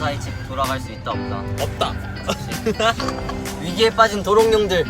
무사히 집 돌아갈 수 있다 없다? 없다. 위기에 빠진 도롱뇽들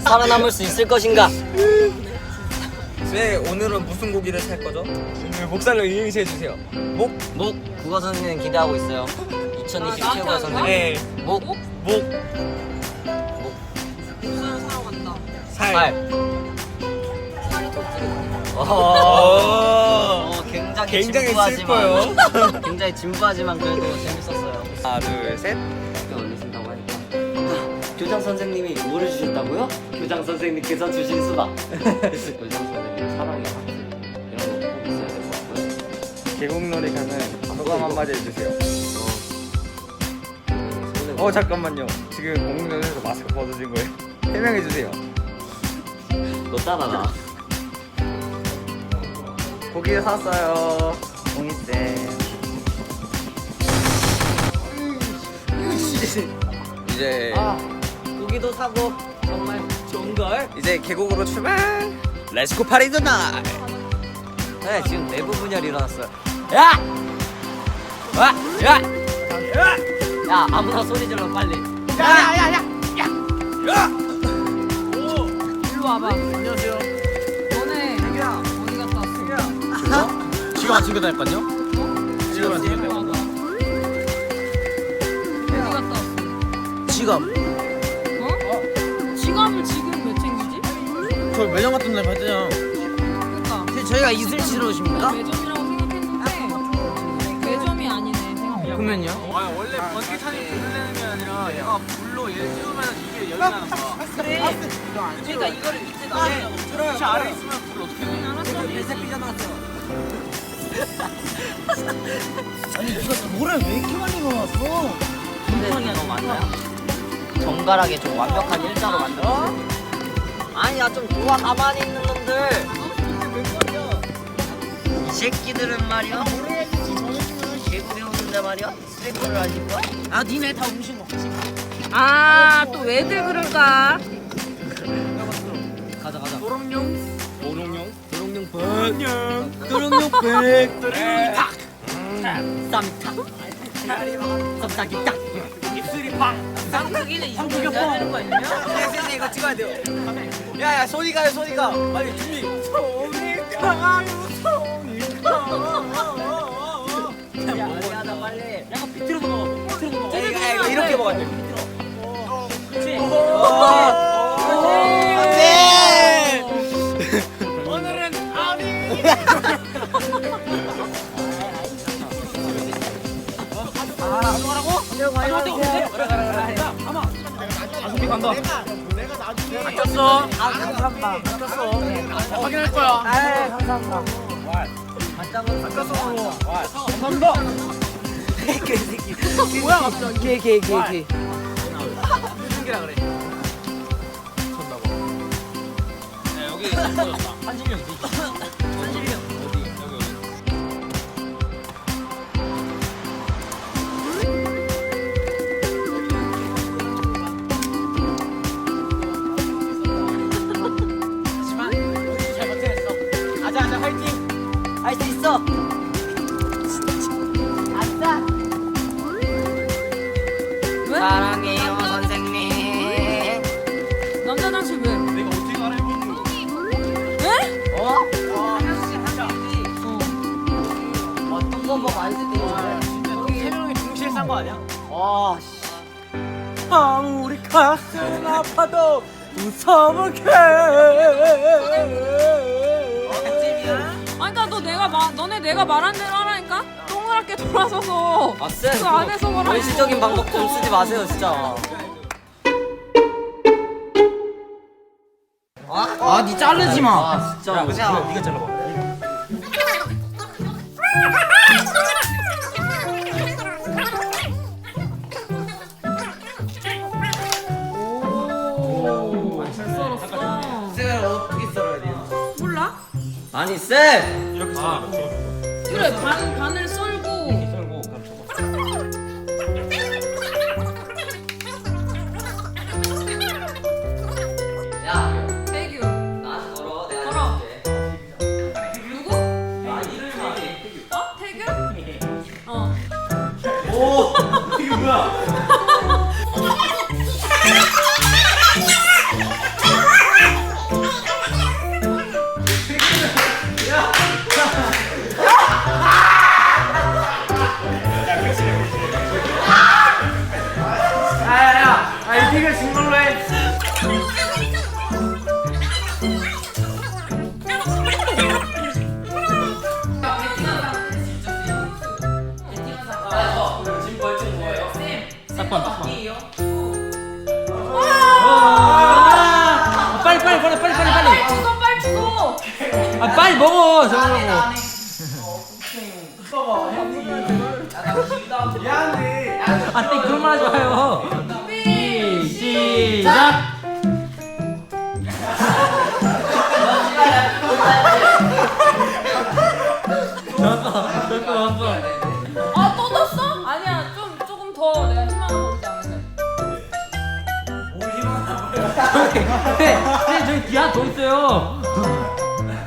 살아남을 수 있을 것인가? 네, 오늘은 무슨 고기를 살 거죠? 오늘 목살로 이행시 해주세요. 목? 국어 선생님 기대하고 있어요. 2020 최고의 선생님. 네. 목. 무슨 사러 간다. 살. 살이 더 찌르거든요. 굉장히 굉장히 진부하지만 슬퍼요. 굉장히 진부하지만 그래도 재밌었어요. 하나, 둘, 셋. 학교 올리신다고 하니까 교장 선생님이 뭐를 주셨다고요? 교장 선생님께서 주신 수박. 교장 선생님 사랑의 하트 이런 거 꼭 있어야 될 것 같고요. 계곡놀이 가면 소감 한마디 해주세요. 손에 잠깐만요. 지금 공공연에서 마스크 벗어진 거예요. 해명해주세요. 너 따라라. 고기를 샀어요. 공이쌤. 이제 고기도 사고 정말 좋은걸? 이제 계곡으로 출발. 렛츠고 파리드 나이. 네, 지금 내부 분열이 일어났어요. 야! 야! 야, 아무나 소리 질러 빨리. 야! 일로 와봐. 안녕하세요. 너네 어디 갔다 왔어? 지금 안 챙겨다니까요? 지금 안 챙겨다니까요? 어디 갔다 왔어? 지갑. 지갑을 지금 왜 챙기지? 저 매장 같은 데 봤잖아요. 그러니까 저희가 이슬 치러 오십니까? 매점이라고 생각했는데 매점이 아니네 생각보다. 그러면요? 원래 번개탄이 불을 내는 게 아니라 얘가 불로 얘를 띄우면 이게 열이 나는 거야. 그래. 그러니까 이거를 밑에다 혹시 아래 있으면 불 어떻게 내? 알았어. 근데 너 맞나요? 정갈하게 좀 완벽한 일자로 만들었어. 아니야, 좀 도와 가만히 있는 놈들. 이 새끼들은 말이야. 개구리 오는데 말이야. 스트레이트를 하실 거야? 아, 또 왜들 그럴까? 가자. 도롱뇽 도롱뇽 백. 도롱뇽 백. 쌈탁. 쌈탁이 딱. 입술이 팡. 쌍둥이는 이 정도 해야 되는 거 아니냐? 선생님 이거 찍어야 돼요. 야야 소니가요 소니가. 빨리 준비. 야, 빨리 하자 빨리. 약간 비틀어서 먹어. 비틀어서 먹어. 이거 이렇게 먹어야 돼. 그렇지. 네. 오늘은 아니. 준비 간다. 아꼈어. 감사합니다. 확인할 거야. 감사합니다. 감사합니다. 개새끼. 뭐야 갑자기? 개. 생기라 그래. 쳤나 봐. 야 여기 터졌다. 한진이 형 어디? 한진이 형 어디? 여기. 하지만 우리 잘 버텨냈어. 아자 화이팅. 할 수 있어. 왜? 사랑해요 선생님. 남자 장실 왜? 내가 어떻게 갈아입고 있는 거야? 왜? 어떤 거 많이 쓰대요. 세 명이 동시에 싼 거 아니야? 와 씨. 아무리 가슴 아파도 웃어볼게. 아니 그러니까 너네 내가 말한 대로 하라니까? 동그랗게 돌아서서 아 쌤. 그 안에서 뭐라 원시적인 방법 좀 쓰지 마세요 진짜. 니 자르지 마. 아 진짜. 네가 잘라봐. 잘 썰었어. 쌤을 어떻게 썰어야 돼요? 몰라? 아니 쌤. 이렇게 썰어. 그래 반을 썰고 썰고 감춰봐. 야 태규 나한테 걸어. 내가 걸어. 해줄게. 누구? 아 이름이 어? 태규? 어. 오. 이 픽을 진 걸로 해. 지금 벌칙 뭐예요? 딱밤. 빨리. 죽어 빨리 죽어. 아 빨리 먹어 저거. 미안해. 안돼 그런 말 하지 마요. 시작. 왔어. 아 또 넣었어? 아니야 조금 더 내가 희망을 보이지 않으면. 네 저기 뒤에 하나 더 있어요.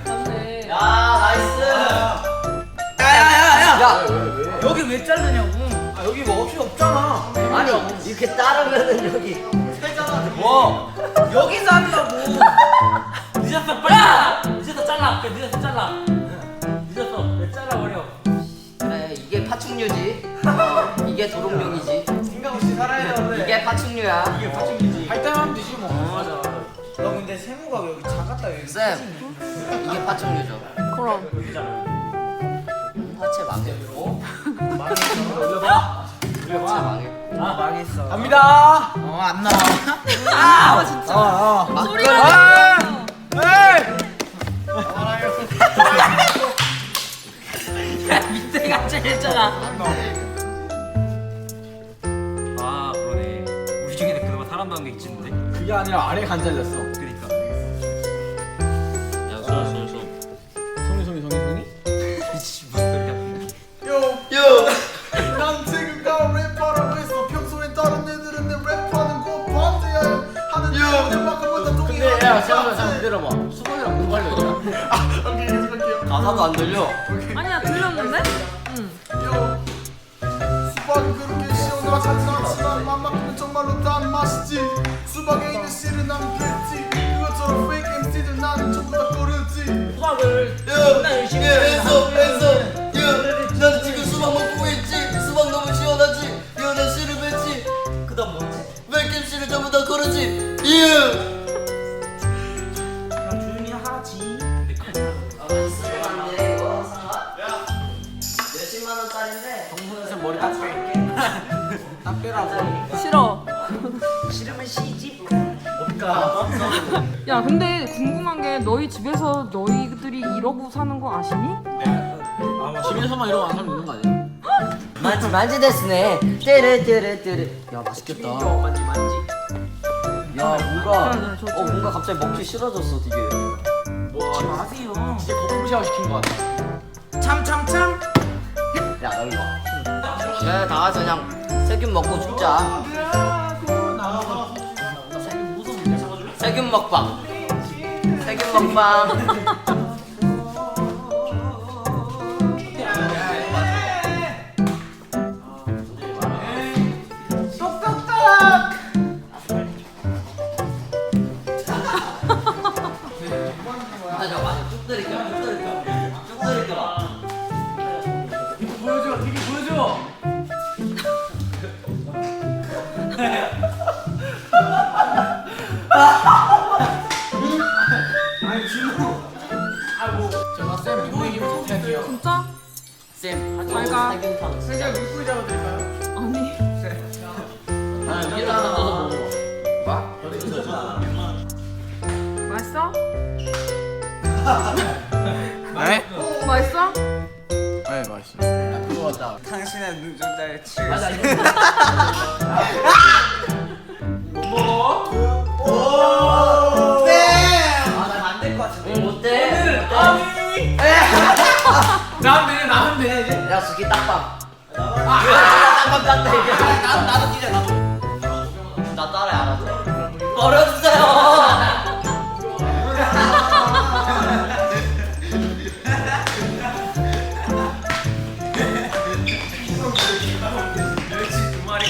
안돼. 야 나이스. 야야야야. 여기 왜 자르냐고. 아 여기 뭐 없이 없잖아. 아니 이렇게 따르면은 여기 뭐? 여기서 한다고. 늦었어 빨리. 늦었어 잘라. 그래, 늦었어 잘라. 늦었어. 왜 잘라버려. 그래 이게 파충류지. 이게 도롱뇽이지. 생각 없이 살아야 돼. 이게 파충류야. 이게 파충류지. 할 때만 하면 되지 뭐. 맞아. 너 근데 세모가 왜 여기 작았다 여기. 쌤 이게 파충류죠. 그럼. 파채 망했고. 올려봐. 파채 망했고. 망했어. 갑니다. 안 나와. 아 진짜. 소리가 아! 나. 에이! 밑에가 제일잖아. 아 그러네. 우리 중에는 그나마 사람다운 게 있는데. 그게 아니라 아래가 안 잘렸어. 그러니까. 야 손. 송이. 요! 난 지금 가 래퍼라고 했어. 평소엔 다른 애들은 내 랩하는 거 반대야 하는 오늘만큼보다 동의. 근데 야 잠깐만 기다려봐. 수건이랑 뭐 관련이야? 오케이 계속할게요. 가사도 안 들려. 아니야 들렸는데? 응. 요! 수박은 그렇게 시원하지 않지만 맘만큼은 정말로 단 맛이지. 수박에 있는 씨를 난 뺐지. 그것처럼 페이크 MC들 나는 전부 다 고르지. 수박을 야, 나는 지금 수박 먹고 있지. 수박 너무 시원하지. 난 씨를 뺐지. 그다음 뭐지? 웰캠 씨를 전부 다 고르지. 유! 조용히 하지. 쓰는데 이거 상아? 몇십만 원짜리인데. 정선생 머리 딱 뺄게. 딱 빼라고. 싫어. 싫으면 시집. 야 근데 궁금한 게 너희 집에서 너희들이 이러고 사는 거 아시니? 집에서만 이러고 안 살면 있는 거 아니야? 만지 됐으네. 떼르. 야 맛있겠다. 만지. 야 뭔가 네, 저 뭔가 갑자기 먹기 싫어졌어 되게. 마세요. 이제 거품 샤워 시킨 거 같아. 참. 야 너 일로 와. 그래 다 같이 그냥 세균 먹고 죽자. 세균 먹방. 세균 먹방. 맞아 맞아 쭉 들이켜. 보여줘. 되게 보여줘. 아니 진우. 아뭐 제가 쌤 이거 얘기면 어떻게 할게요? 진짜? 쌤 잘 가. 세균 타는 제가 물뿌리 잡아드릴까요? 아니. 아 여기다 하나 넣어서 먹어. 맛있어? 네? 맛있어? 네, 맛있어. 그거 같다. 당신의 누군가의 칠. 맞아. 안될 것 같은데. 못돼. 나면 되냐 이제? 야 수기 딱밤. 딱밤 땄다 이게. 나도 뛰자 나도. 나 따라해 알아서. 버려주세요. 멸치 두 마리.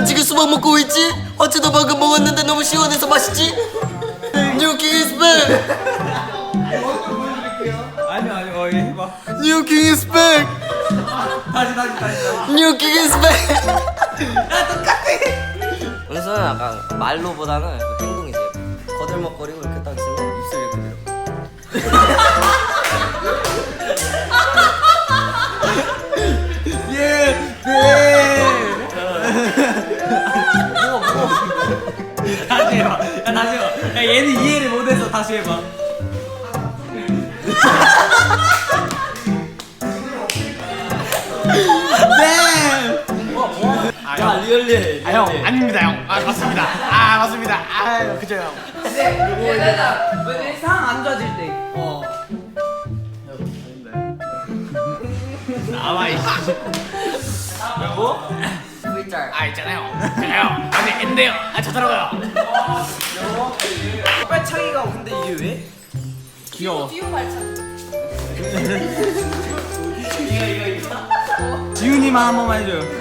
난 지금 수박 먹고 있지? 어쩌다 방금 먹었는데 너무 시원해서 맛있지? 뉴킹 is back! 아니요 얘 해봐. 뉴킹 is back! 다시 뉴킹 is back! 야 똑같아! 은서는 약간 말로보다는 행동이지. 거들먹거리고 이렇게 딱 있으면 입술 이렇게 내려. 다시 해봐. 야 다시 해봐. 야 얘는 이해를 못해서 다시 해봐. 야 리얼리. 형 아닙니다 형. 아 맞습니다. 아 맞습니다. 아 그죠 형. 왜 상황 안 좋아질 때. 나와 이. 여보? V짤. 아 있잖아요. 아니 인데요. 아 좋더라고요. 빨차기가 근데 이게 왜? 귀여워. 뒤로 발차. 지훈이만 한 번만 해줘요.